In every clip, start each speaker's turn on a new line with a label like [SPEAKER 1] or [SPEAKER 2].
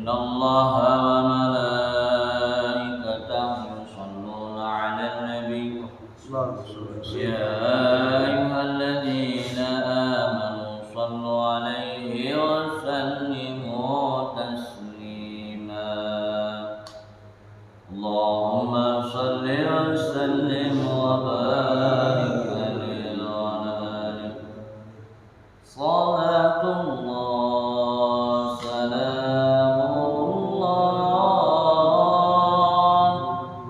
[SPEAKER 1] الله وملائكته يصلون على النبي يا أيها الذين آمنوا صلوا عليه وسلموا تسليما اللهم صل وسلم وبارك عليه وعلى آله صلاة الله سلام الله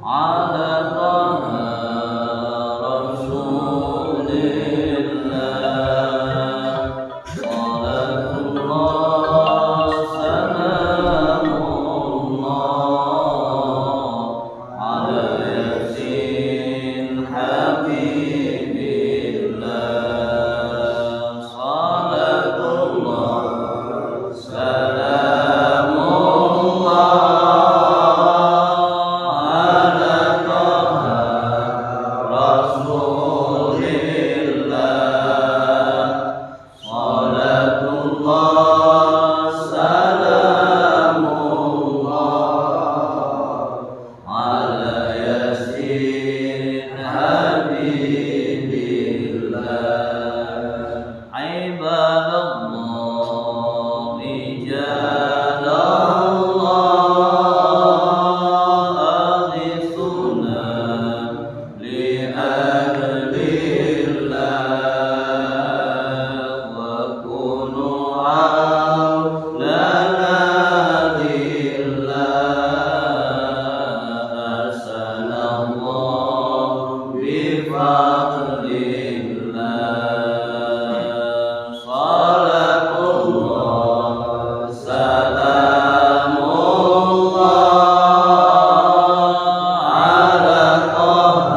[SPEAKER 1] على طه رسول الله صلاة الله سلام الله على ياسين حبيب الله صلاة الله سلام الله على طه رسول الله صلاة الله سلام الله على ياسين حبيب الله عباد الله رجال الله أغثنا لأجل الله وكونوا عونا لله أرسل الله بفضل الله صلاة الله سلام الله على طه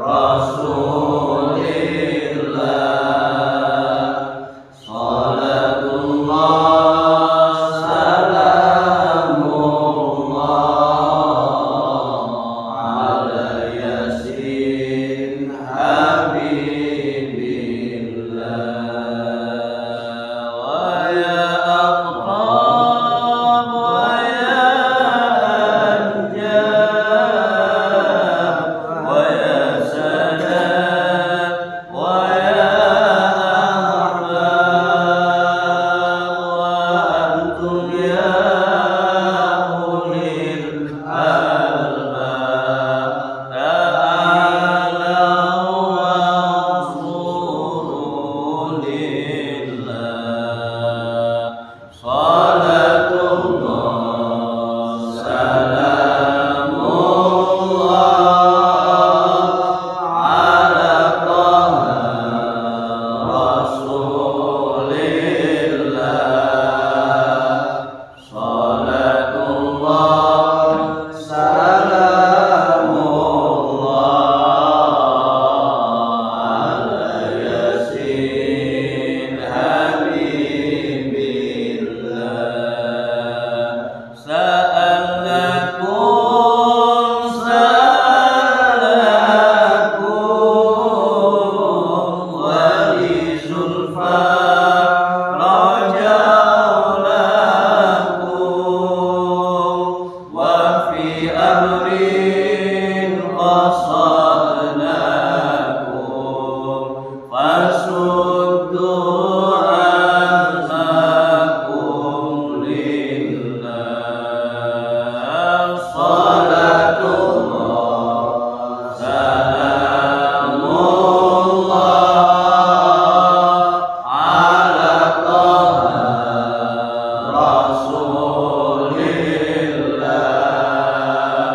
[SPEAKER 1] رسول الله صلاة الله سلام الله على ياسين حبيب الله ويا أقطاب ويا أنجاب ويا سلام ويا أحباب وأنتم يا أولي الألباب تعالوا وانصروا لله صلاة الله سلام الله على طه رسول الله صلاة الله سلام الله على ياسين حبيب الله سألكم ولزلفى رجوناكم وفي أمر قصدناكم فسدوا عنكم لله صلاة الله سلام الله على طه رسول الله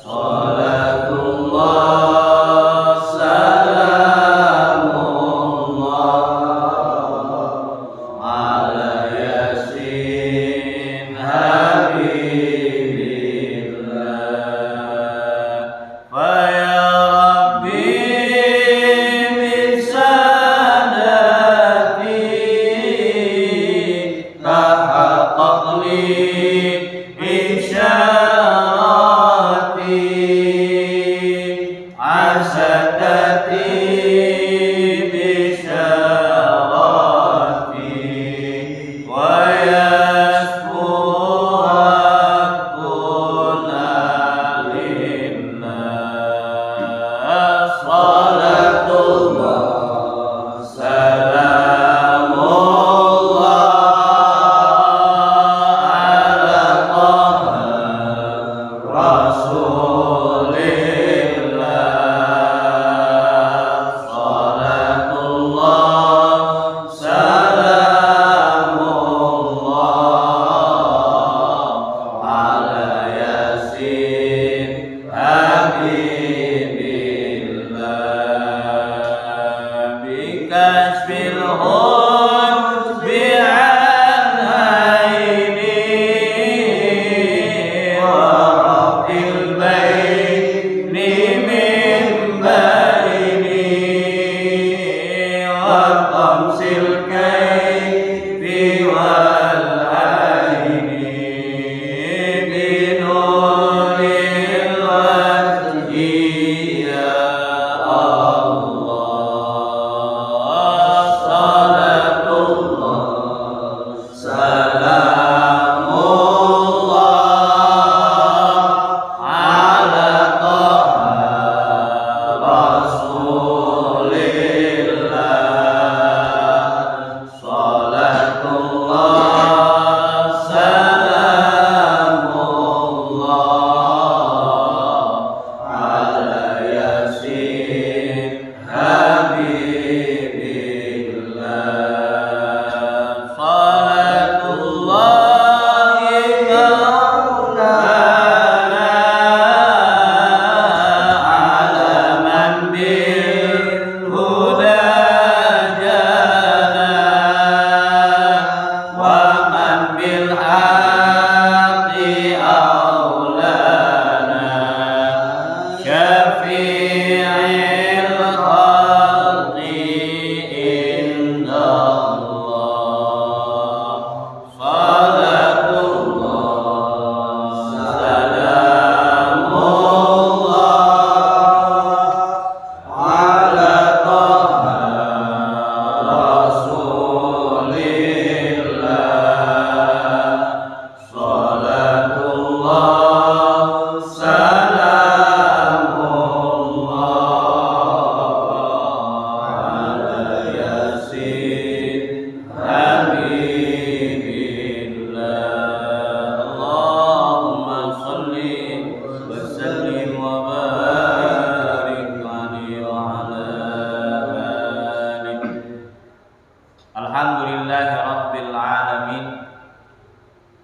[SPEAKER 1] صلاة الله سلام الله على ياسين حبيب الله فيا ربي بسادتي تحقق لي إشاراتي عسدتي بشاراتي ويسكن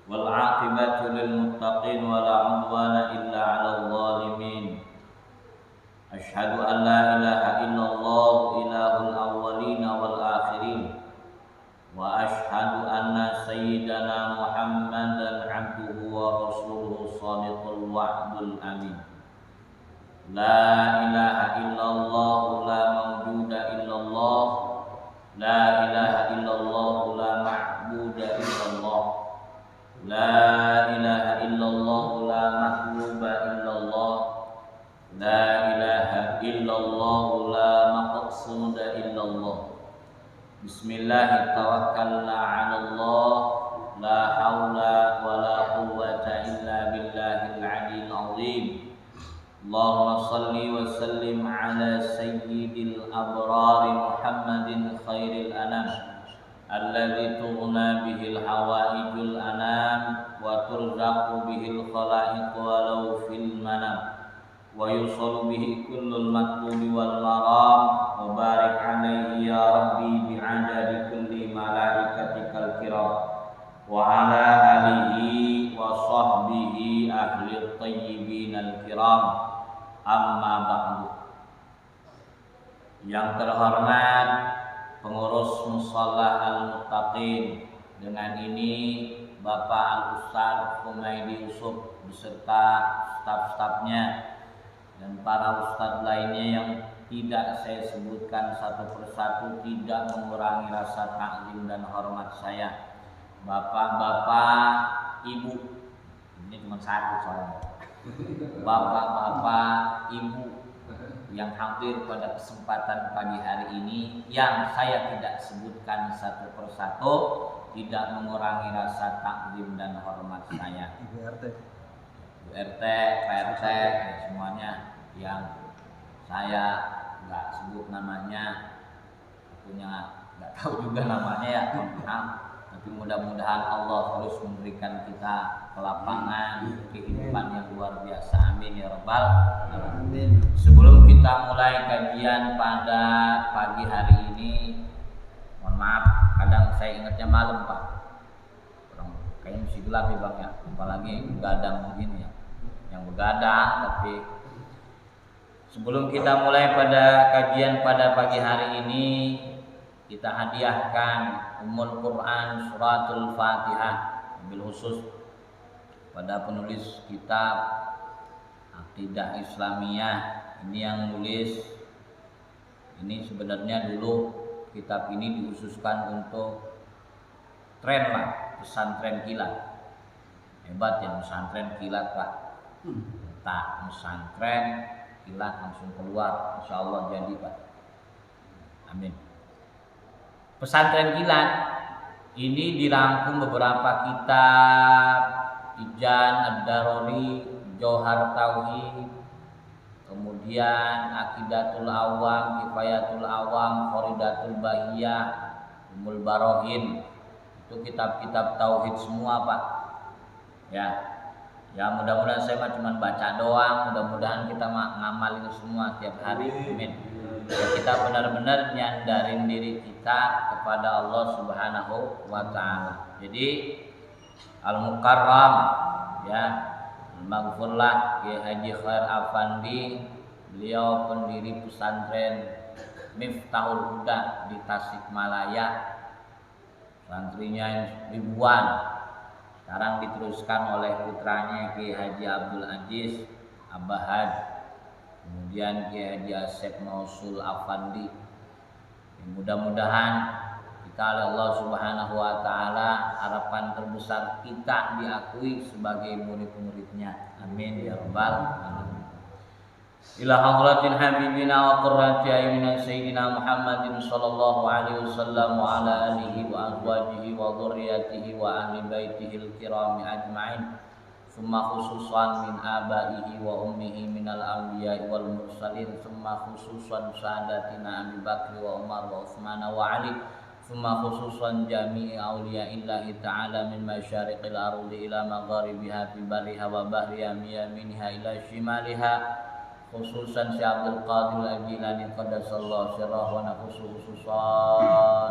[SPEAKER 1] wal 'aqibatu lil muttaqin wa la 'udwana illa 'alal zalimin. Asyhadu an la ilaha illallah ilahul awwalin wal akhirin wa asyhadu anna sayyidana Muhammadan 'abduhu wa rasuluhu shadiqul wa'dul amin. La ilaha illallah la mawjuda illallah, la ilaha illallah la ma'buda illallah, la ilaha illallah la mahbuba illallah, la ilaha illallah la maqsuda illallah. Bismillah tawakkalna 'ala Allah, la haula wa la quwwata illa billahil 'aliyyil 'azim. Allahumma salli wa sallim 'ala sayyidil abrar Muhammadin khairil anam alladzi tughna bihil hawaijul anam wa turzaqu bihil khalaiq walau fil manam wa yusallu bihi kullul maktubi wal maram wa barik alaihi ya rabbi bi'adadi kulli malaikatikal kiram wa ala alihi wa sahbihi ahli tayyibin al kiram. Amma ba'du. Yang terhormat pengurus Musholla Al-Muttaqin, dengan ini Bapak Al-Ustaz Humaydi Yusuf beserta staf-stafnya dan para ustadz lainnya yang tidak saya sebutkan satu persatu, tidak mengurangi rasa takzim dan hormat saya. Bapak-bapak, ibu, ini cuma satu soalnya. Bapak-bapak, ibu yang hadir pada kesempatan pagi hari ini, yang saya tidak sebutkan satu persatu, tidak mengurangi rasa takzim dan hormat saya. Ibu RT, Pak RT, semuanya yang saya nggak sebut namanya, punya nggak tahu juga namanya ya, maaf. Tapi mudah-mudahan Allah terus memberikan kita kelapangan, kehidupan yang luar biasa. Amin ya rabbal alamin. Sebelum kita mulai kajian pada pagi hari ini, mohon maaf, kadang saya ingatnya malam Pak. Kayaknya mesti gelap ya Bang ya, apalagi begadang begini ya. Yang begadang, tapi sebelum kita mulai pada kajian pada pagi hari ini, kita hadiahkan Ummul Quran Suratul Fatihah, ambil khusus pada penulis kitab Aqidah Islamiyah. Ini yang nulis, ini sebenarnya dulu kitab ini dikhususkan untuk tren lah, pesantren kilat. Hebat ya pesantren kilat Pak. Tak pesantren kilat langsung keluar, insya Allah jadi Pak. Amin. Pesantren kilat ini dirangkum beberapa kitab, Ijan Ad-Darori, Johar Tauhid, kemudian Aqidatul Awam, Kifayatul Awam, Faridatul Bahiyah, Ummul Barohin. Itu kitab-kitab tauhid semua Pak. Ya mudah-mudahan saya cuma baca doang, mudah-mudahan kita ngamalin semua tiap hari. Amin. Ya, kita benar-benar nyandarin diri kita kepada Allah Subhanahu wa taala. Jadi Al-Mukarram ya, Maghfurlah Kiai Haji Khair Afandi, beliau pendiri pesantren Miftahul Huda di Tasikmalaya. Santrinya ribuan. Sekarang diteruskan oleh putranya Kiai Haji Abdul Aziz Abahad, kemudian Kiai Haji Asep Mausul Afandi. Mudah-mudahan kita oleh Allah Subhanahu wa taala, harapan terbesar kita diakui sebagai murid-muridnya. Amin ya rabbal alamin. Ila hadratil habibina wa qurrati ayunina sayyidina Muhammadin sallallahu alaihi wasallam wa ala alihi wa azwajihi wa dhurriyyatihi wa ahli baitihil kirami ajma'in. Summa khususan min abaihi wa ummihi minal anbiya'i wal mursalin. Summa khususan sadatina Abi Bakri wa Umar wa Utsman wa Ali. Summa khususan jami'i awliya'illahi ta'ala min masyariqil ardi ila magharibiha fi barriha wa bahriha miyaminiha ila shimaliha. Khususan Syekh Abdul Qadir Al-Jilani qaddasallahu sirrahu wa khususan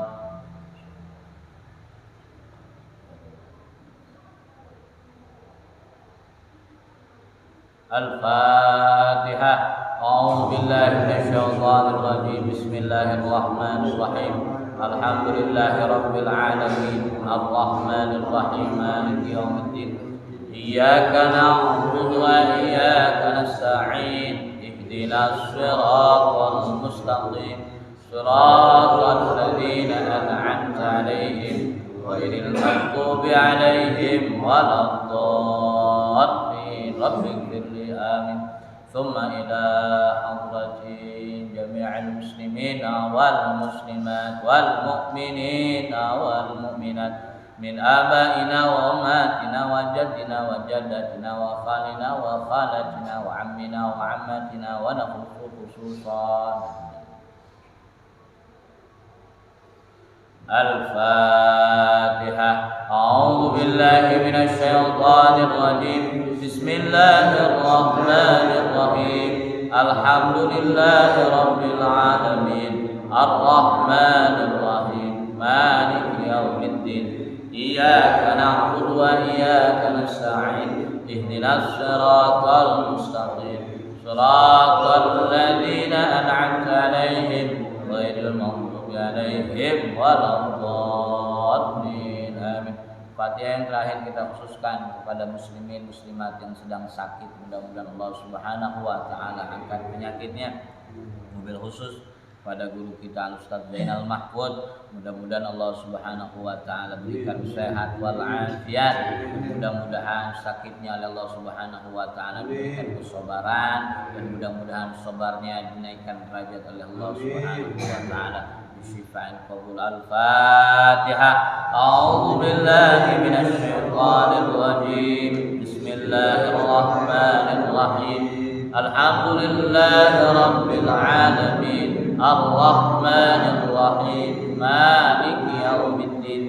[SPEAKER 1] Al-Fatihah. A'udzu billahi minasyaitonir rajim. Bismillahirrahmanirrahim. Alhamdulillahirabbil alamin. Arrahmanir rahim. Maliki yaumiddin. Iyyaka na'budu wa iyyaka nasta'in. Ihdinas siratal mustaqim. Siratal ladzina an'amta 'alaihim ghairil maghdubi 'alaihim waladdallin. Rabbighfirli amin. Thumma ila hadrati jami'il muslimina wal muslimat wal mu'minina wal mu'minat min abaina wa ummatina wa jaddina wa jaddatina wa khalina wa khalatina wa ammina wa ammatina wa nakhlusu khususan. Al-Fatihah. A'udzu billahi minasy syaithanir rajim. Bismillahirrahmanirrahim. Alhamdulillahirabbil alamin. Arrahmanir rahim. Maliki yaumiddin. Iyyaka na'budu wa iyyaka nasta'in. Ihdinas siratal mustaqim. Siratal ladzina an'amta 'alaihim ghairil maghdubi 'alaihim waladdallin. Amin. Fatihah yang terakhir kita khususkan kepada muslimin muslimat yang sedang sakit. Mudah-mudahan Allah Subhanahu wa taala angkat penyakitnya. Mobil khusus pada guru kita Al-Ustaz Zainal Mahfud. Mudah-mudahan Allah Subhanahu wa taala berikan sehat wal afiat. Mudah-mudahan sakitnya oleh Allah Subhanahu wa taala diberikan kesabaran, dan mudah-mudahan sabarnya dinaikkan derajat oleh Allah Subhanahu wa taala. Bismillahirrahmanirrahim. Qabul Al-Fatihah. A'udzu billahi minasy syaithanir rajim. Bismillahirrahmanirrahim. Alhamdulillahirabbil alamin. Ar-Rahmanir Rahim. Maliki yaumiddin.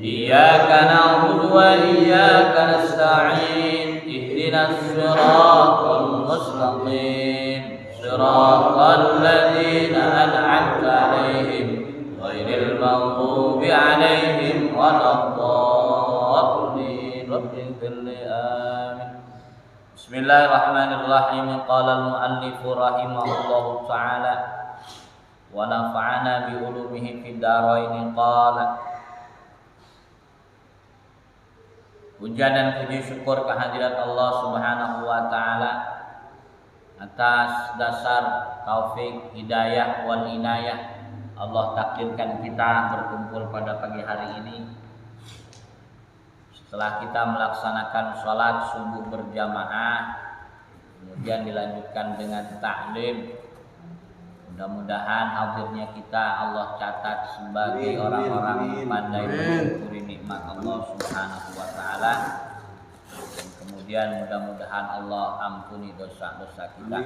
[SPEAKER 1] Iyyaka na'budu wa iyyaka nasta'in. Ihdinas siratal mustaqim. Siratal ladzina an'amta 'alaihim ghairil maghdubi 'alaihim waladdallin. Rabbighfirli amin. Bismillahirrahmanirrahim. Qala al-muallif rahimahullahu ta'ala wa nafa'ana bi ulumihi fid dharain. Qala, puja dan puji syukur kehadirat Allah Subhanahu wa taala atas dasar taufik, hidayah wal inayah Allah takdirkan kita berkumpul pada pagi hari ini setelah kita melaksanakan sholat subuh berjamaah, kemudian dilanjutkan dengan taklim. Mudah-mudahan hadirnya kita Allah catat sebagai orang-orang yang pandai mensyukuri nikmat Allah Subhanahu wa taala. Dan kemudian mudah-mudahan Allah ampuni dosa-dosa kita.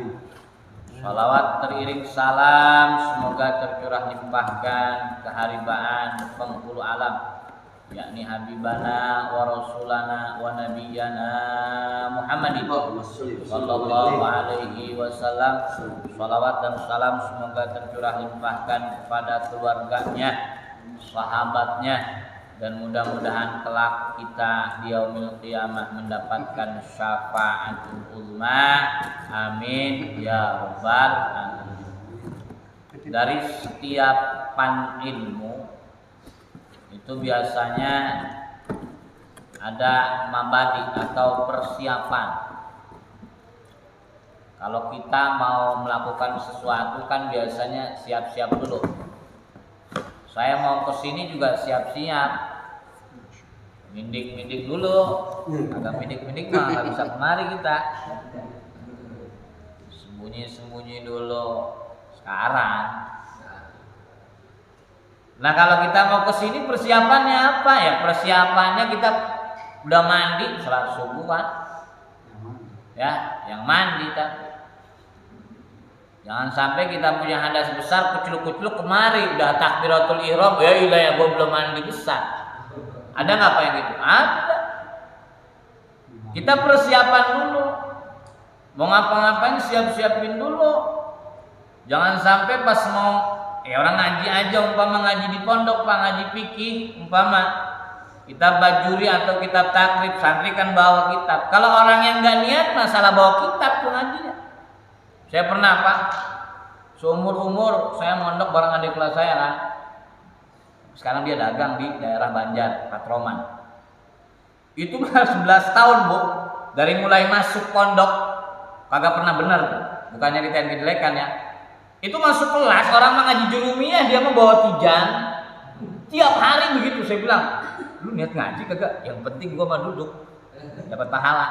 [SPEAKER 1] Shalawat teriring salam semoga tercurah limpahkan keharibaan penghulu alam, yakni habibana wa rasulana wa nabiyyana Muhammadin sallallahu alaihi wasallam. Shalawat dan salam semoga tercurah limpahkan kepada keluarganya, sahabatnya, dan mudah-mudahan kelak kita di yaumil qiyamah mendapatkan syafaatul uzma. Amin ya rabbal alamin. Dari setiap pan ilmu itu biasanya ada mabadi atau persiapan. Kalau kita mau melakukan sesuatu kan biasanya siap-siap dulu. Saya mau ke sini juga siap-siap. Mindik-mindik dulu. Agak mindik-mindik mah nggak bisa kemari kita. Sembunyi-sembunyi dulu sekarang. Nah, kalau kita mau ke sini persiapannya apa ya? Persiapannya kita udah mandi salat subuh kan? Ya, yang mandi kan. Jangan sampai kita punya hadas besar kucluk-kucluk kemari udah takbiratul ihram, ya ilah ya gua belum mandi besar. Ada nggak apa yang gitu? Ada. Kita persiapan dulu. Mau ngapa-ngapain siap-siapin dulu. Jangan sampai pas mau orang ngaji aja, umpama ngaji di pondok, Pak, ngaji fikih umpama kitab bajuri atau kitab takrib, santri kan bawa kitab. Kalau orang yang nggak niat masalah bawa kitab tuh ngajinya. Saya pernah Pak, seumur-umur saya mondok bareng adik kelas saya kan. Sekarang dia dagang di daerah Banjar, Patroman. Itu 11 tahun Bu, dari mulai masuk pondok kagak pernah bener, bukannya ditain kejelekan ya. Itu masuk kelas orang mah ngaji jurumiyah, dia mau bawa tijan. Tiap hari begitu. Saya bilang, lu niat ngaji kagak? Yang penting gua mah duduk dapat pahala.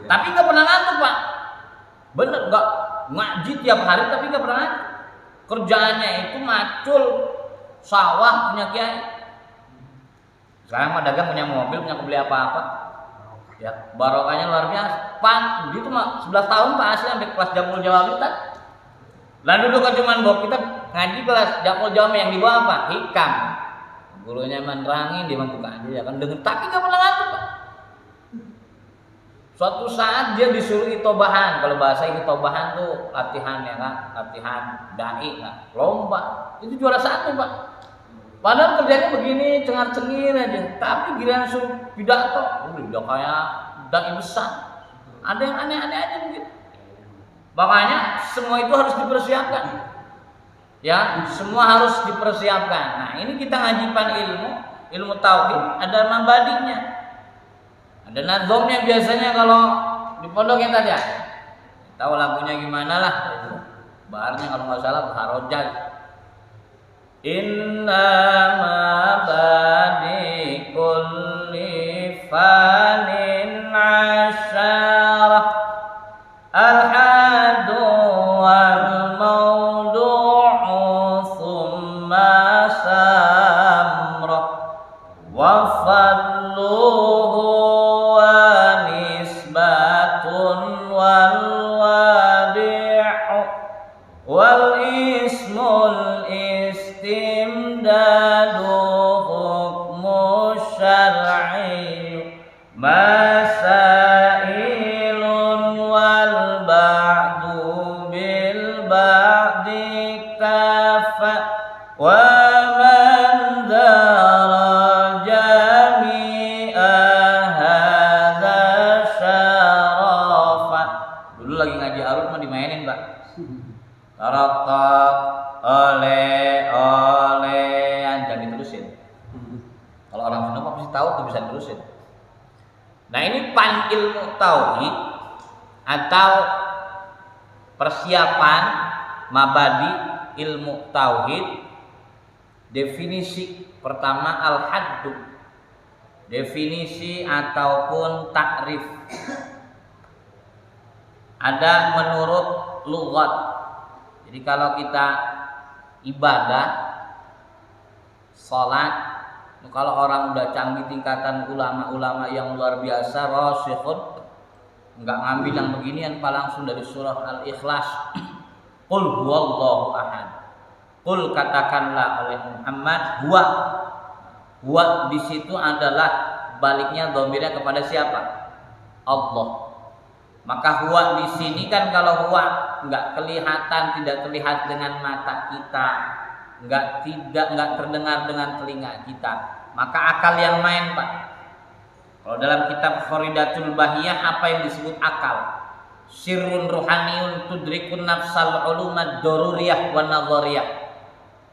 [SPEAKER 1] Tapi nggak pernah ngantuk Pak. Bener nggak ngaji tiap hari tapi nggak pernah ngantuk. Kerjaannya itu macul, sawah punya kiai. Sekarang mah dagang punya mobil, punya kebeli apa-apa. Ya, barokahnya luar biasa. Pan, gitu mah 11 tahun Pak asli sampai kelas Jamul Jawab itu. Lalu dulu kan cuman bawa kita ngaji kelas Jamul Jawab yang dibawa apa? Hikam. Gurunya menerangin, dia membuka aja ya kan dengan tapi nggak pernah ngantuk Pak. Suatu saat dia disuruh itobahan. Kalau bahasa itobahan tuh latihan ya kan, latihan dai lah, lomba. Itu juara 1 Pak. Padahal kerjanya begini cengar-cengir aja. Tapi giliran suruh pidato, udah kayak dai besar. Ada yang aneh-aneh aja begitu. Makanya semua itu harus dipersiapkan. Ya, semua harus dipersiapkan. Nah, ini kita ngajikan ilmu tauhid, ada mabadinya. Ada nazomnya biasanya kalau di pondok ya tadi ya. Tahu lagunya gimana lah. Baharnya kalau nggak salah Baharojal. Inna mabadi kulli fanin asyarah al-hadu wal mawdu'u thumma samra wa fadluhu wa nisbatun wal wadi'u wal ismul istimdadu hukmu syar'i masailun wal ba'du bil ba'di kafa wa man dara jami'a hadha syarafa. Dulu lagi ngaji arut mah dimainin Pak. Taraktak oleh jangan diterusin. Kalau orang Sunda pasti tahu tuh bisa terusin. Nah ini pan ilmu tauhid atau persiapan mabadi ilmu tauhid. Definisi pertama al-haddu, definisi ataupun takrif. Ada menurut lughat. Jadi kalau kita ibadah, salat, kalau orang udah canggih tingkatan ulama-ulama yang luar biasa, rasikhun, enggak ngambil yang beginian, Pak, langsung dari surah Al-Ikhlas. Qul huwallahu ahad. Qul katakanlah oleh Muhammad, huwa di situ adalah baliknya dhamirnya kepada siapa? Allah. Maka huwa di sini kan kalau huwa enggak kelihatan, tidak terlihat dengan mata kita, enggak terdengar dengan telinga kita, maka akal yang main Pak. Kalau dalam kitab Faridatul Bahiyah apa yang disebut akal? Sirrun ruhaniyun tudrikun nafsal ulumad daruriyah wa nadhariyah.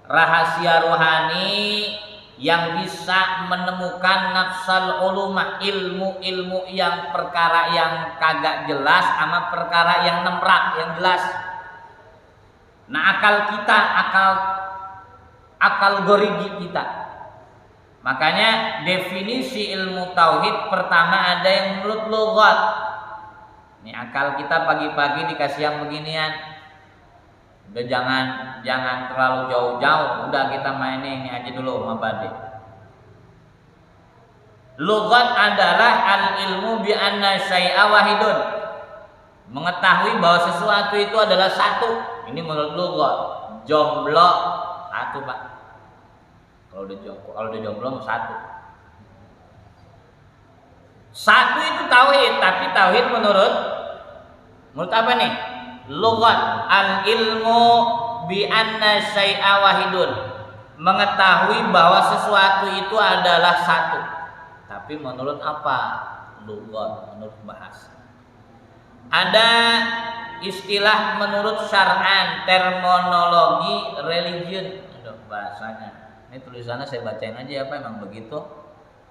[SPEAKER 1] Rahasia rohani yang bisa menemukan nafsal ulumah, ilmu-ilmu yang perkara yang kagak jelas sama perkara yang nemrak, yang jelas. Nah akal kita, akal gorigi kita. Makanya definisi ilmu tauhid pertama ada yang menurut lughat. Ini akal kita pagi-pagi dikasih yang beginian. Udah jangan terlalu jauh-jauh, udah kita mainin ini aja dulu mabadi. Lughat adalah al-ilmu bi anna syai'a wahidun. Mengetahui bahwa sesuatu itu adalah satu. Ini menurut lughat. Jomblo satu Pak. Kalau udah jomblo satu. Satu itu tauhid, tapi tauhid menurut apa nih? Lughat al-ilmu bi anna syai'a wahidun. Mengetahui bahwa sesuatu itu adalah satu. Tapi menurut apa? Lughat, menurut bahasa. Ada istilah menurut syar'an, terminologi religion. Aduh, bahasanya. Ini tulisannya saya bacain aja apa emang begitu.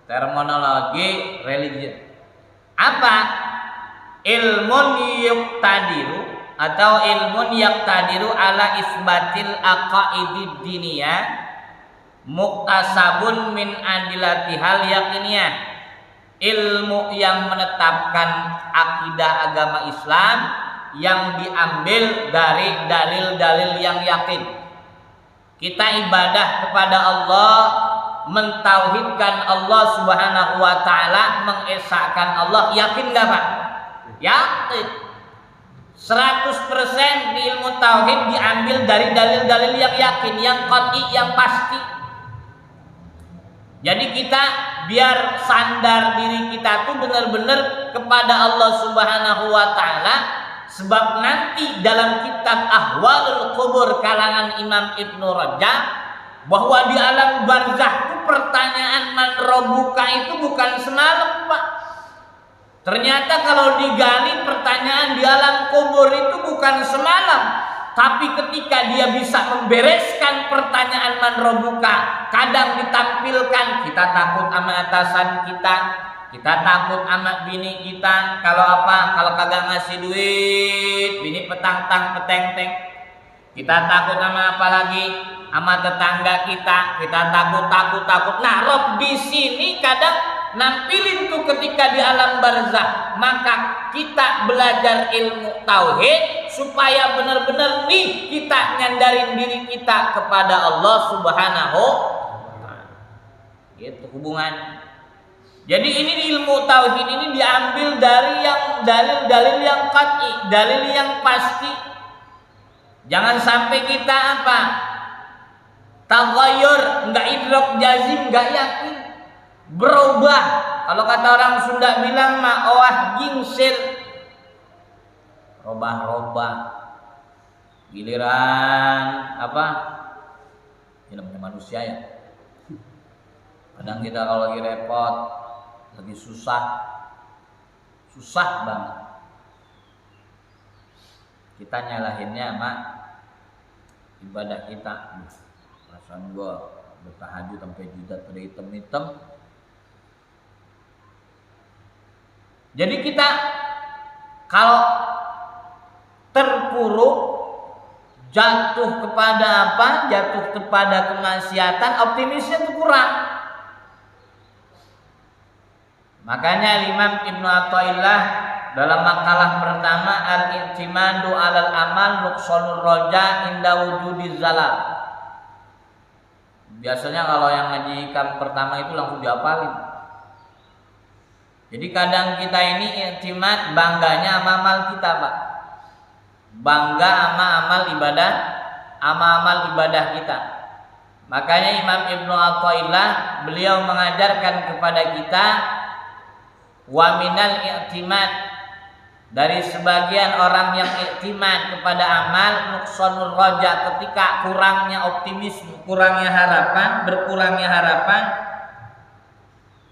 [SPEAKER 1] Terminologi religion. Apa? Ilmun yuqtadiru atau ilmun yaqtadiru ala isbatil aqaidid diniyah muktasabun min adilatihal yakiniyah. Ilmu yang menetapkan akidah agama Islam yang diambil dari dalil-dalil yang yakin. Kita ibadah kepada Allah, mentauhidkan Allah Subhanahu wa taala, mengesahkan Allah, yakin enggak, Pak? Yakin. 100% di ilmu tauhid diambil dari dalil-dalil yang yakin, yang qat'i, yang pasti. Jadi kita biar sandar diri kita tuh benar-benar kepada Allah Subhanahu wa taala, sebab nanti dalam kitab Ahwalul Qubur kalangan Imam Ibnu Rajab bahwa di alam barzakh itu pertanyaan man rabbuka itu bukan semalam, Pak. Ternyata kalau digali pertanyaan di alam kubur itu bukan semalam, tapi ketika dia bisa membereskan pertanyaan man rabbuka, kadang ditampilkan kita takut sama atasan kita takut sama bini kita, kalau apa? Kalau kagak ngasih duit, bini petang-tang peteng-teng. Kita takut sama apa lagi? Sama tetangga kita takut. Nah, Rob di sini kadang nampilin tuh ketika di alam barzakh. Maka kita belajar ilmu tauhid supaya benar-benar nih kita nyandarin diri kita kepada Allah Subhanahu wa taala. Gitu hubungan. Jadi ini ilmu tauhid ini diambil dari yang dalil-dalil yang qat'i, dalil yang pasti. Jangan sampai kita apa? Taghayyur, enggak idrak jazim, enggak yakin. Berubah. Kalau kata orang Sunda bilang mah owah gingsir. Robah-robah. Giliran apa? Ini namanya manusia ya. Kadang kita kalau lagi repot, lagi susah banget. Kita nyalahinnya sama ibadah kita. Perasaan gua bertahajud sampai jidat pada hitam-hitam. Jadi kita kalau terpuruk, jatuh kepada apa? Jatuh kepada kemaksiatan, optimisnya itu kurang. Makanya Imam Ibnu Athaillah dalam makalah pertama Al-I'timadu 'alal amal nuqsanur raja inda wujudiz zalal. Biasanya kalau yang ngaji kam pertama itu langsung dihafalin. Jadi kadang kita ini i'timad bangganya sama amal kita, Pak. Bangga sama amal ibadah kita. Makanya Imam Ibnu Athaillah beliau mengajarkan kepada kita wa minal i'timad, dari sebagian orang yang i'timad kepada amal nuqsanul raja, ketika kurangnya optimisme, kurangnya harapan, berkurangnya harapan,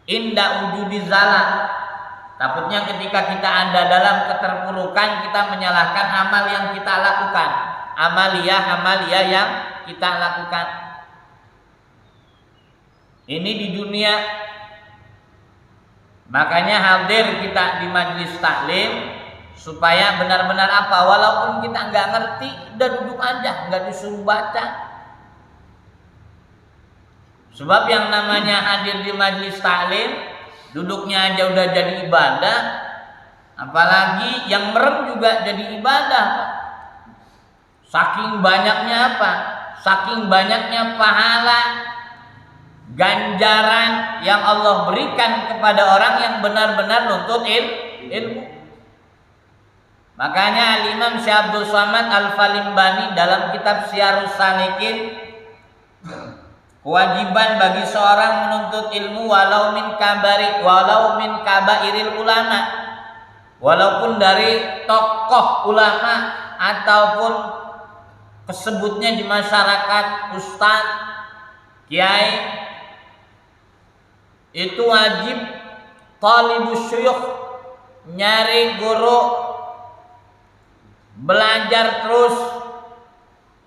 [SPEAKER 1] inda wujudi zalal. Takutnya ketika kita ada dalam keterpurukan, kita menyalahkan amal yang kita lakukan, amaliyah yang kita lakukan. Ini di dunia. Makanya hadir kita di majelis taklim supaya benar-benar apa, walaupun kita nggak ngerti, udah duduk aja, nggak disuruh baca. Sebab yang namanya hadir di majelis taklim, duduknya aja udah jadi ibadah, apalagi yang merem juga jadi ibadah. Saking banyaknya apa? Saking banyaknya pahala, ganjaran yang Allah berikan kepada orang yang benar-benar nuntut ilmu. Makanya Al-Imam Syekh Abdul Somad Al-Falimbani dalam kitab Syarhus Salikin, kewajiban bagi seorang menuntut ilmu walau min kabairil ulama, walaupun dari tokoh ulama ataupun kesebutnya di masyarakat ustaz, kiai, itu wajib talibus syuyukh, nyari guru, belajar terus.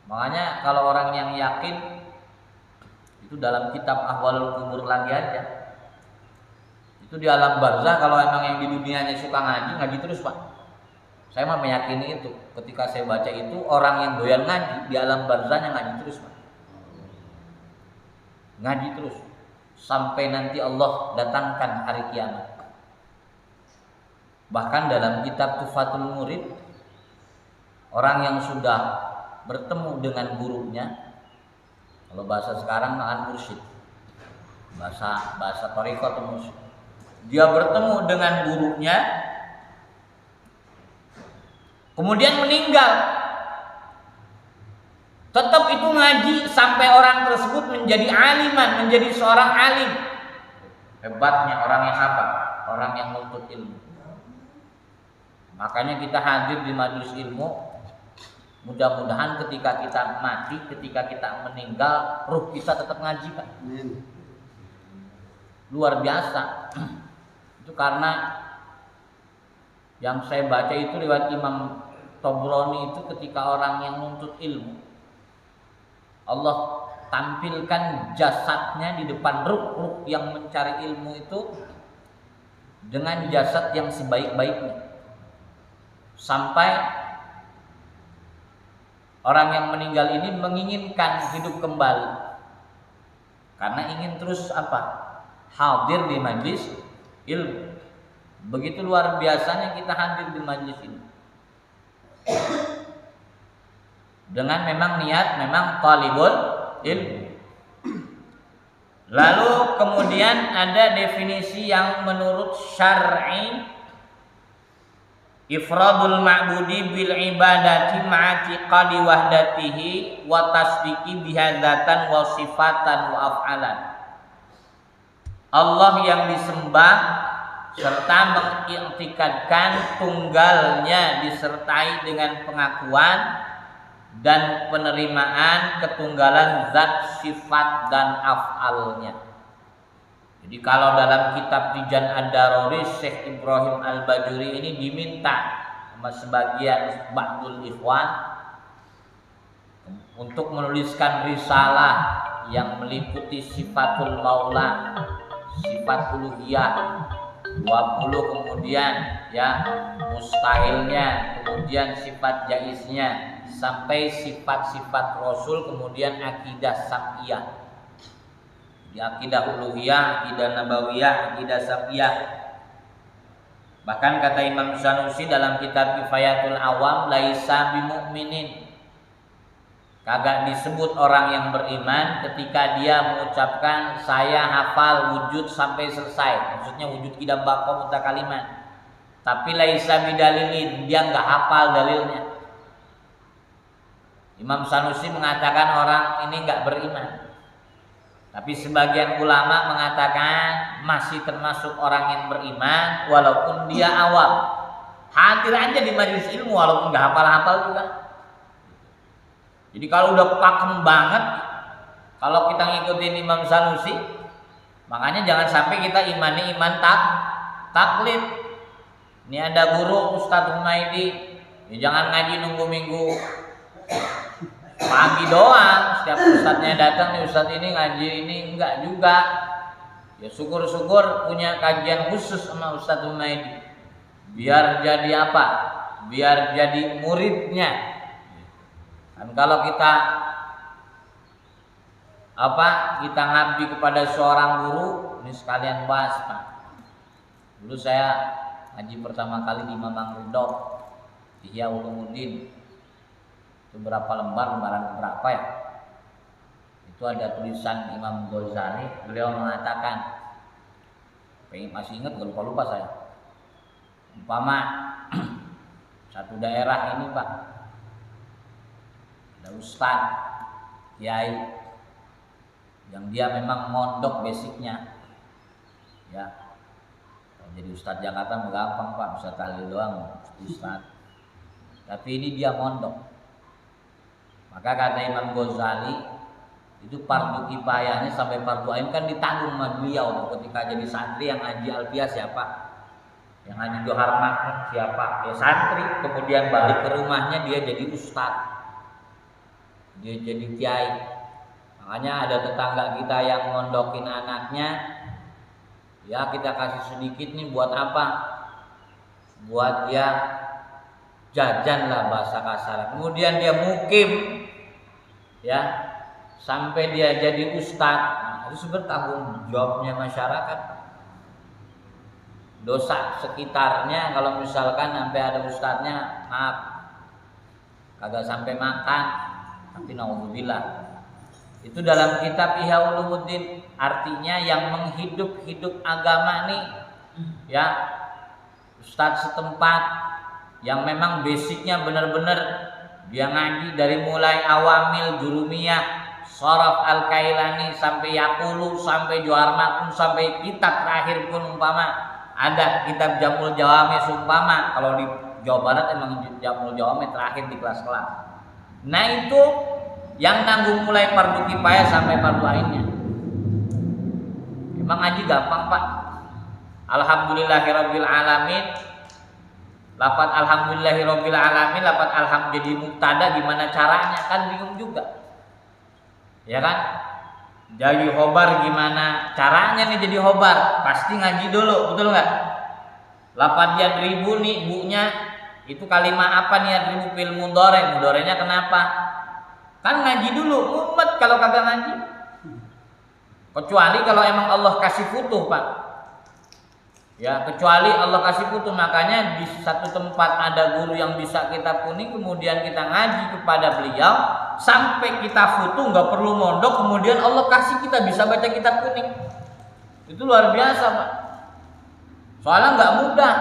[SPEAKER 1] Makanya kalau orang yang yakin itu dalam kitab Ahwalul Kubur lagi aja, itu di alam barzah, kalau emang yang di dunianya suka ngaji terus Pak. Saya mah meyakini itu. Ketika saya baca itu, orang yang doyan ngaji di alam barzahnya ngaji terus Pak. Ngaji terus sampai nanti Allah datangkan hari kiamat. Bahkan dalam kitab Tufatul Murid, orang yang sudah bertemu dengan gurunya, kalau bahasa sekarang makan mursyid, bahasa thariqah atau mursyid, dia bertemu dengan gurunya kemudian meninggal, tetap itu ngaji sampai orang tersebut menjadi aliman, menjadi seorang alim. Hebatnya orang yang apa? Orang yang menuntut ilmu. Makanya kita hadir di majelis ilmu. Mudah-mudahan ketika kita mati, ketika kita meninggal, ruh kita tetap ngaji Pak. Luar biasa. Itu karena yang saya baca itu riwayat Imam Tabrani itu, ketika orang yang menuntut ilmu, Allah tampilkan jasadnya di depan ruh yang mencari ilmu itu dengan jasad yang sebaik-baiknya, sampai orang yang meninggal ini menginginkan hidup kembali karena ingin terus apa? Hadir di majlis ilmu. Begitu luar biasanya kita hadir di majlis ini dengan memang niat memang talibul ilmu. Lalu kemudian ada definisi yang menurut syar'i, ifradul ma'budi bil ibadati ma'atiqadi wahdatihi wa tasdiki bihadzatan wa sifatan wa af'alan. Allah yang disembah serta mengiktikadkan tunggalnya disertai dengan pengakuan dan penerimaan ketunggalan zat, sifat dan af'alnya. Jadi kalau dalam kitab Tijan Ad-Daruri, Syekh Ibrahim Al-Bajuri ini diminta sama sebagian ba'dul ikhwan untuk menuliskan risalah yang meliputi sifatul maula, sifat uluhiyah 20, kemudian ya mustahilnya, kemudian sifat jaiznya, sampai sifat-sifat Rasul, kemudian akidah sam'iyah, di akidah uluhiyah, akidah nabawiyah, akidah sam'iyah. Bahkan kata Imam Sanusi dalam kitab Kifayatul Awam, laisa bimu'minin, kagak disebut orang yang beriman ketika dia mengucapkan saya hafal wujud sampai selesai, maksudnya wujud idam baqa mutakaliman, tapi laisa bidalilin, dia nggak hafal dalilnya. Imam Sanusi mengatakan orang ini nggak beriman. Tapi sebagian ulama mengatakan masih termasuk orang yang beriman walaupun dia awam. Hadir aja di majelis ilmu walaupun nggak hafal-hafal juga. Jadi kalau udah pakem banget, kalau kita ngikutin Imam Sanusi, makanya jangan sampai kita imani iman taklid. Ini ada guru Ustadz Humaydi, ya jangan ngaji nunggu minggu pagi doang, setiap ustadznya datang nih, ustadz ini ngaji ini, enggak juga. Ya syukur-syukur punya kajian khusus sama Ustadz Humaydi, biar jadi apa? Biar jadi muridnya. Dan kalau kita kita ngabdi kepada seorang guru, ini sekalian bahas Pak. Dulu saya ngaji pertama kali di Mamang Ridho, Ihya Ulumuddin. Itu berapa lembaran berapa ya? Itu ada tulisan Imam Ghazali, beliau mengatakan, masih ingat, gak lupa saya, umpama satu daerah ini Pak, ada ustadz kiai yang dia memang mondok basicnya, ya jadi ustadz Jakarta gampang Pak, bisa tahlil doang ustadz, tapi ini dia mondok. Maka kata Imam Ghazali, Itu fardu kifayahnya sampai fardu ain kan ditanggung sama beliau. Ketika jadi santri yang ngaji alfiah siapa? Yang ngaji Johar Makmum siapa? Ya santri. Kemudian balik ke rumahnya dia jadi ustadz, dia jadi kiai. Makanya ada tetangga kita yang ngondokin anaknya, ya kita kasih sedikit nih buat apa? Buat ya jajan lah bahasa kasar. Kemudian dia mukim, ya sampai dia jadi ustadz. Nah, itu bertanggung jawabnya masyarakat. Dosa sekitarnya kalau misalkan sampai ada ustadznya, maaf, kagak sampai makan, tapi naudzubillah. Itu dalam kitab Ihya Ulumuddin, artinya yang menghidup agama nih, ya ustadz setempat yang memang basicnya benar-benar dia ngaji dari mulai awamil, jurumiyah, Sharaf Al-Kailani sampai Yaqulu, sampai Johar Makmum, sampai kitab terakhir pun umpama ada kitab Jamul Jawami sumpama. Kalau di Jawa Barat emang Jamul Jawami terakhir di kelas-kelas. Nah itu yang nanggung mulai fardu kifayah sampai fardu ainnya. Emang ngaji gampang Pak? Alhamdulillahirabbil alamin. Lafaz alhamdulillahirabbil alamin, lafaz alham jadi mubtada, gimana caranya? Kan bingung juga. Ya kan? Jadi khobar gimana caranya nih jadi khobar? Pasti ngaji dulu, betul nggak? Lafaz yadribu nih bunya itu kalimat apa nih yadribu fil mudhari? Mudharinya kenapa? Kan ngaji dulu, umat kalau kagak ngaji. Kecuali kalau emang Allah kasih futuh, Pak. Ya, kecuali Allah kasih futuh, makanya di satu tempat ada guru yang bisa kita kuning, kemudian kita ngaji kepada beliau sampai kita futuh, nggak perlu mondok, kemudian Allah kasih kita bisa baca kitab kuning. Itu luar biasa, Pak. Soalnya nggak mudah.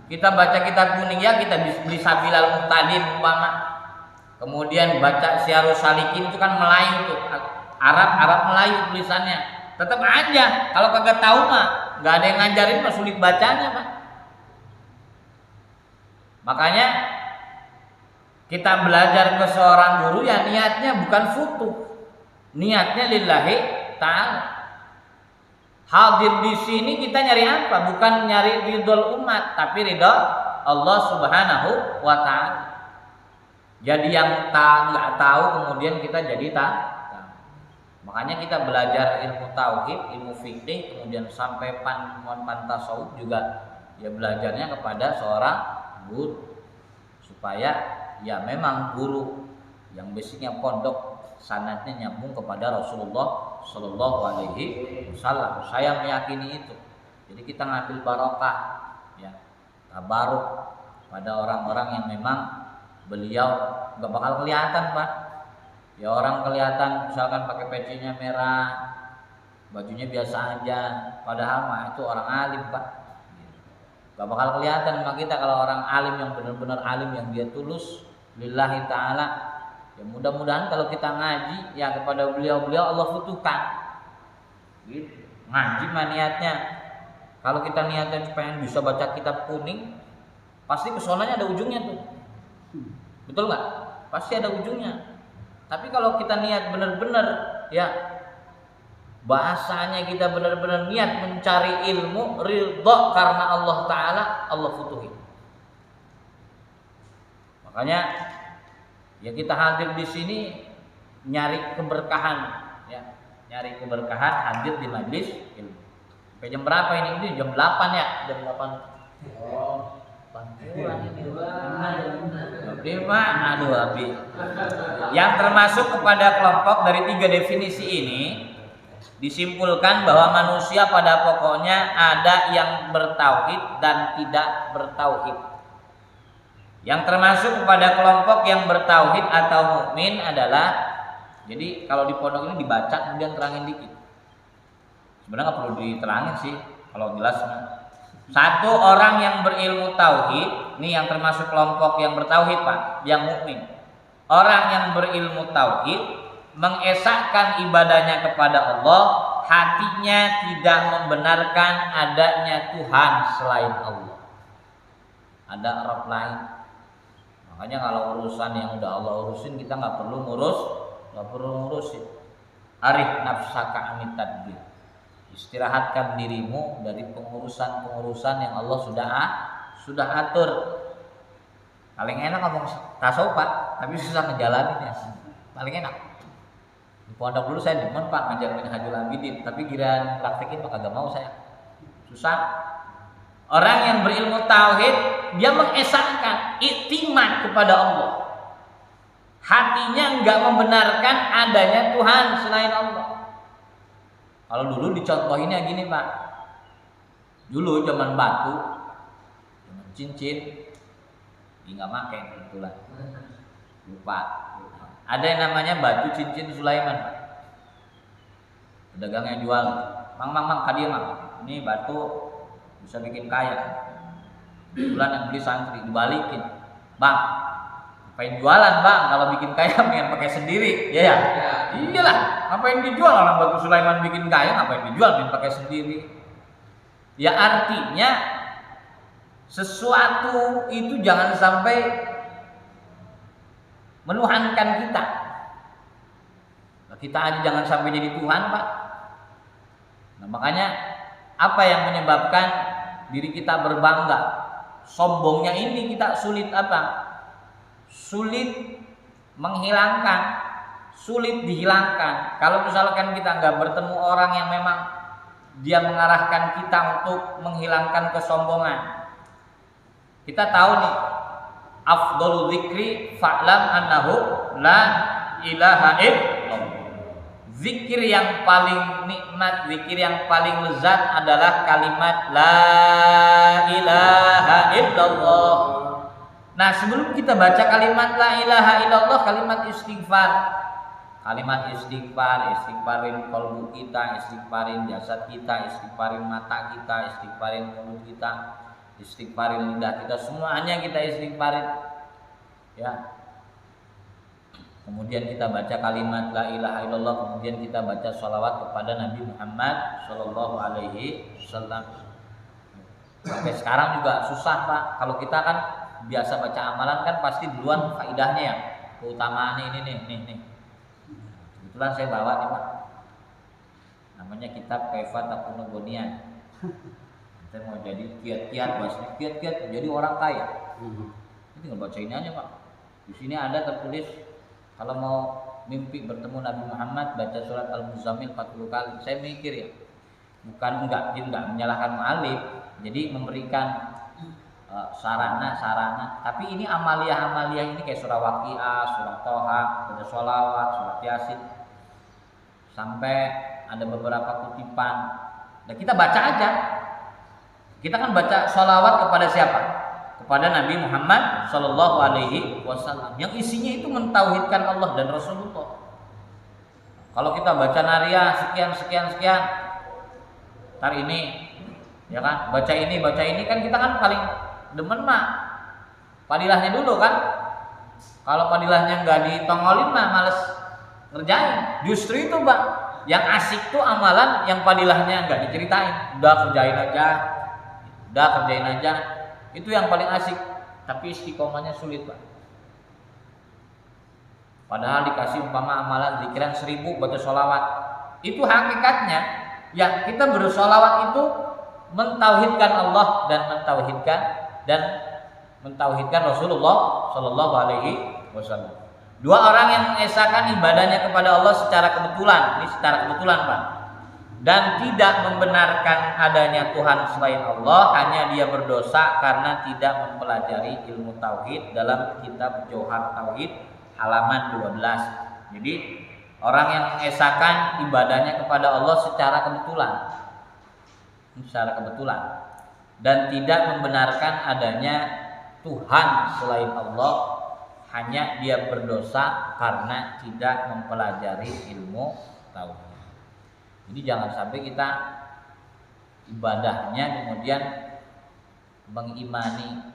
[SPEAKER 1] Kita baca kitab kuning ya, kita beli Sabilal Muqtadin umpama. Kemudian baca Syarus Salikin itu kan Melayu tuh, Arab Melayu tulisannya. Tetap aja kalau kagak tahu mah nggak ada yang ngajarin mah sulit bacanya, Pak. Makanya kita belajar ke seorang guru ya niatnya bukan futuh, niatnya lillahi ta'ala. Hadir di sini kita nyari apa? Bukan nyari ridho umat, tapi ridho Allah Subhanahu wa ta'ala. Jadi yang nggak tahu kemudian kita jadi tahu. Makanya kita belajar ilmu tauhid, ilmu fikih, kemudian sampai tasawuf juga ya belajarnya kepada seorang guru supaya ya memang guru yang basicnya pondok sanadnya nyambung kepada Rasulullah Shallallahu Alaihi Wasallam. Saya meyakini itu. Jadi kita ngambil barokah, ya tabaruk pada orang-orang yang memang beliau nggak bakal kelihatan, Pak. Ya orang kelihatan misalkan pakai pecinya merah, bajunya biasa aja, padahal mah itu orang alim, Pak. Gak bakal kelihatan sama kita kalau orang alim yang benar-benar alim, yang dia tulus lillahi ta'ala. Ya mudah-mudahan kalau kita ngaji ya kepada beliau-beliau Allah butuhkan. Gitu. Ngaji mah niatnya. Kalau kita niatnya pengen bisa baca kitab kuning, pasti kesonanya ada ujungnya tuh. Betul nggak? Pasti ada ujungnya. Tapi kalau kita niat benar-benar ya bahasanya kita benar-benar niat mencari ilmu ridha karena Allah Ta'ala, Allah futuhi. Makanya ya kita hadir di sini nyari keberkahan, ya nyari keberkahan hadir di majlis ilmu. Sampai jam berapa ini? Ini jam 8 ya, jam 8. Oh, pantulan ini. Aduh Abi. Yang termasuk kepada kelompok dari 3 definisi ini disimpulkan bahwa manusia pada pokoknya ada yang bertauhid dan tidak bertauhid. Yang termasuk kepada kelompok yang bertauhid atau mukmin adalah, jadi kalau di pondok ini dibaca kemudian terangin dikit. Sebenarnya nggak perlu diterangin sih kalau jelas. Satu orang yang berilmu tauhid, ini yang termasuk kelompok yang bertauhid, Pak, yang mukmin. Orang yang berilmu tauhid mengesahkan ibadahnya kepada Allah, hatinya tidak membenarkan adanya Tuhan selain Allah. Ada Rabb lain. Makanya kalau urusan yang udah Allah urusin kita nggak perlu ngurusin. Arih nafsaka anit tadbir. Istirahatkan dirimu dari pengurusan-pengurusan yang Allah sudah atur. Paling enak ngomong tasawuf Pak, tapi susah ngejalaninnya. Paling enak. Di pondok dulu saya demen Pak ngajar Minhajul Abidin, tapi giliran praktekin Pak kagak mau saya. Susah. Orang yang berilmu tauhid dia mengesahkan iktimat kepada Allah. Hatinya enggak membenarkan adanya Tuhan selain Allah. Kalau dulu dicontohinnya gini Pak. Dulu zaman batu, zaman cincin, dia nggak pakai kebetulan. Lupa. Ada yang namanya batu cincin Sulaiman. Pedagang yang jual, mang, kadia mang. Ini batu bisa bikin kaya. Kebetulan yang beli santri dibalikin, bang, ngapain jualan bang? Kalau bikin kaya pengen pakai sendiri, ya. Iyalah, ngapain dijual orang batu Sulaiman bikin kaya, ngapain dijual pengen pakai sendiri? Ya artinya sesuatu itu jangan sampai menuhankan kita. Kita aja jangan sampai jadi Tuhan Pak. Nah makanya apa yang menyebabkan diri kita berbangga? Sombongnya ini kita sulit apa? Sulit menghilangkan, sulit dihilangkan. Kalau misalkan kita nggak bertemu orang yang memang dia mengarahkan kita untuk menghilangkan kesombongan. Kita tahu nih, afdhalu dzikri fa'lam annahu la ilaha illallah. Zikir yang paling nikmat, zikir yang paling lezat adalah kalimat la ilaha illallah. Nah, sebelum kita baca kalimat la ilaha illallah, kalimat istighfar. Kalimat istighfar, istighfarin qalbu kita, istighfarin jasad kita, istighfarin mata kita, istighfarin mulut kita, istighfarin lidah kita, semuanya kita istighfarin. Ya. Kemudian kita baca kalimat la ilaha illallah, kemudian kita baca sholawat kepada Nabi Muhammad sallallahu alaihi wasallam. Sampai sekarang juga susah Pak. Kalau kita kan biasa baca amalan kan pasti duluan faidahnya ya, keutamaan ini nih. Kebetulan saya bawa nih Pak. Namanya kitab Kaifa Takunu Ghaniyan. Saya mau jadi kiat-kiat bahasanya, kiat-kiat jadi orang kaya. Ini tinggal baca ini aja Pak. Di sini ada tertulis kalau mau mimpi bertemu Nabi Muhammad baca surat Al-Muzammil 40 kali. Saya mikir ya, bukan enggak menyalahkan mu'alif, jadi memberikan sarana, tapi ini amalia ini kayak surah Waqiah, surah Toha, ada sholawat, surah Yasin, sampai ada beberapa kutipan. Dan kita baca aja. Kita kan baca sholawat kepada siapa? Kepada Nabi Muhammad Sallallahu Alaihi Wasallam, yang isinya itu mentauhidkan Allah dan Rasulullah. Kalau kita baca naria sekian, ntar ini, ya kan, baca ini kan kita kan paling demen mah padilahnya dulu kan. Kalau padilahnya nggak ditongolin mah males ngerjain. Justru itu Pak, yang asik tuh amalan yang padilahnya nggak diceritain, udah kerjain aja. Itu yang paling asik, tapi istiqomahnya sulit Pak. Padahal dikasih umpama amalan zikiran 1000 baca sholawat. Itu hakikatnya ya kita bersolawat itu mentauhidkan Allah dan mentauhidkan Rasulullah Shallallahu Alaihi Wasallam. Dua orang yang mengesahkan ibadahnya kepada Allah secara kebetulan, ini secara kebetulan Pak, dan tidak membenarkan adanya Tuhan selain Allah, hanya dia berdosa karena tidak mempelajari ilmu tauhid dalam kitab Johar Tauhid halaman 12. Jadi orang yang mengesahkan ibadahnya kepada Allah secara kebetulan dan tidak membenarkan adanya Tuhan selain Allah, hanya dia berdosa karena tidak mempelajari ilmu tauhid. Jadi jangan sampai kita ibadahnya kemudian mengimani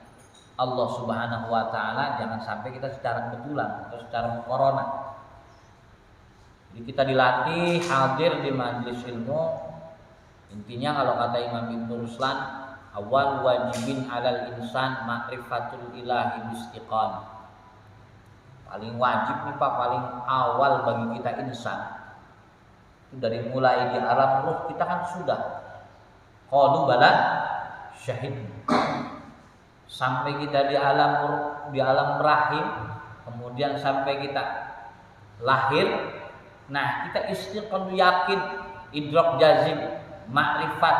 [SPEAKER 1] Allah Subhanahu wa taala, jangan sampai kita secara kebetulan atau secara corona. Jadi kita dilatih hadir di majelis ilmu. Intinya kalau kata Imam Ibnu Ruslan, awal wajibin alal insan ma'rifatul ilahi bistiqan. Paling wajib nih Pak, paling awal bagi kita insan Itu dari mulai di alam ruh kita kan sudah qalu bala syahid. Sampai kita di alam ruh, di alam rahim, kemudian sampai kita lahir. Nah, kita istiqomah yakin, idrak jazim, makrifat,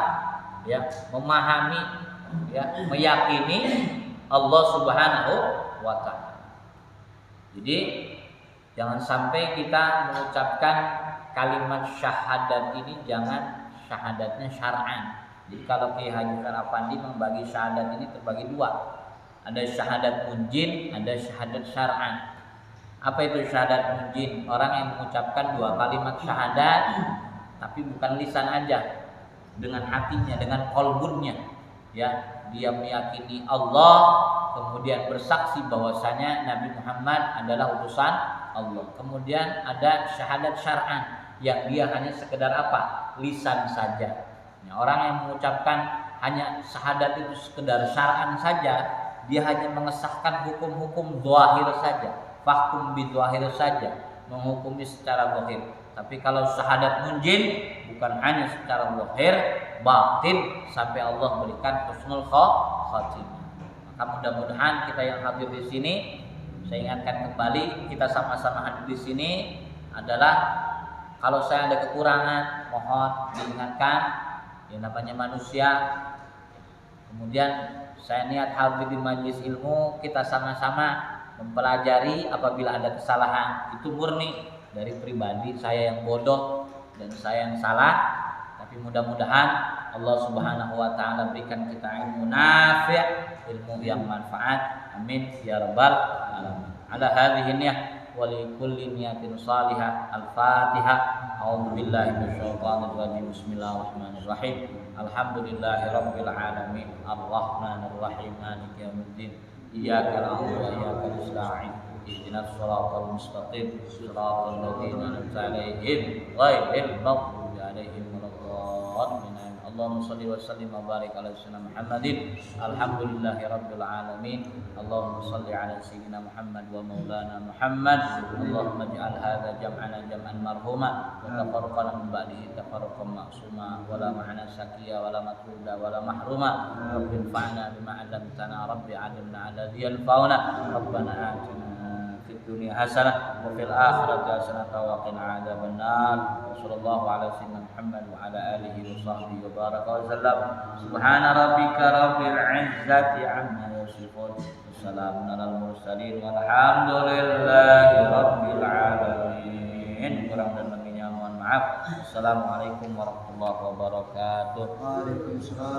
[SPEAKER 1] ya, memahami, ya, meyakini Allah Subhanahu wa taala. Jadi jangan sampai kita mengucapkan kalimat syahadat ini jangan syahadatnya syar'an. Jadi kalau Kiai Haji Afandi membagi syahadat ini terbagi dua. Ada syahadat munjin, ada syahadat syar'an. Apa itu syahadat munjin? Orang yang mengucapkan dua kalimat syahadat tapi bukan lisan aja, dengan hatinya, dengan qalbunnya, ya. Dia meyakini Allah, kemudian bersaksi bahwasanya Nabi Muhammad adalah utusan Allah. Kemudian ada syahadat syar'an yang dia hanya sekedar apa? Lisan saja. Nah, orang yang mengucapkan hanya syahadat itu sekedar syar'an saja, dia hanya mengesahkan hukum-hukum zahir saja, fahkum bi zahir saja, menghukumi secara zahir. Tapi kalau syahadat munjin bukan hanya secara zahir, batin, sampai Allah berikan husnul khatimah. Maka mudah-mudahan kita yang hadir di sini, saya ingatkan kembali, kita sama-sama hadir di sini adalah kalau saya ada kekurangan, mohon diingatkan. Ya, namanya manusia. Kemudian saya niat hadir di majelis ilmu, kita sama-sama mempelajari. Apabila ada kesalahan, itu murni dari pribadi saya yang bodoh dan saya yang salah. Tapi mudah-mudahan Allah Subhanahu wa taala berikan kita ilmu nafi', ilmu yang manfaat. Amin ya rabbal alamin. Ala hadhihi niyyah wa li kulli niyatin salihah. Al-Fatihah. A'udzu billahi minasyaitonir rajim. Bismillahirrahmanirrahim. Alhamdulillahirabbil alamin. Arrahmanir rahim. Maliki yaumiddin. Iyyaka na'budu wa iyyaka nasta'in. Ihdinas shiratal mustaqim. Shiratal ladzina an'amta 'alaihim ghairil maghdubi 'alaihim waladdallin. Allahumma shalli wa sallim wa barik ala sayyidina Muhammadin. Alhamdulillahi rabbil alamin. Allahumma shalli ala sayyidina Muhammad wa maulana Muhammad. Allahumma ij'al hadza jam'ana jam'an marhuma wa tafarraqana min ba'dihi tafarraqan ma'suma wa la ma'ana sakiya wa la matruda wa la mahruma. Rabbil fa'na bima 'allamtana rabbi 'allimna alladhi yanfa'una. Rabbana atina fid dunya hasanah wa fil akhirati hasanah wa qina 'adzabannar. Sallallahu ala sayyidina Muhammad wa ala alihi wa sahbihi wa baraka wa sallam. Subhana rabbika rabbil izzati amma yasifun. Wassalamun alal mursalin walhamdulillahi rabbil alamin. Kurang dan lebihnya mohon maaf. Assalamualaikum warahmatullahi wabarakatuh. Waalaikumsalam.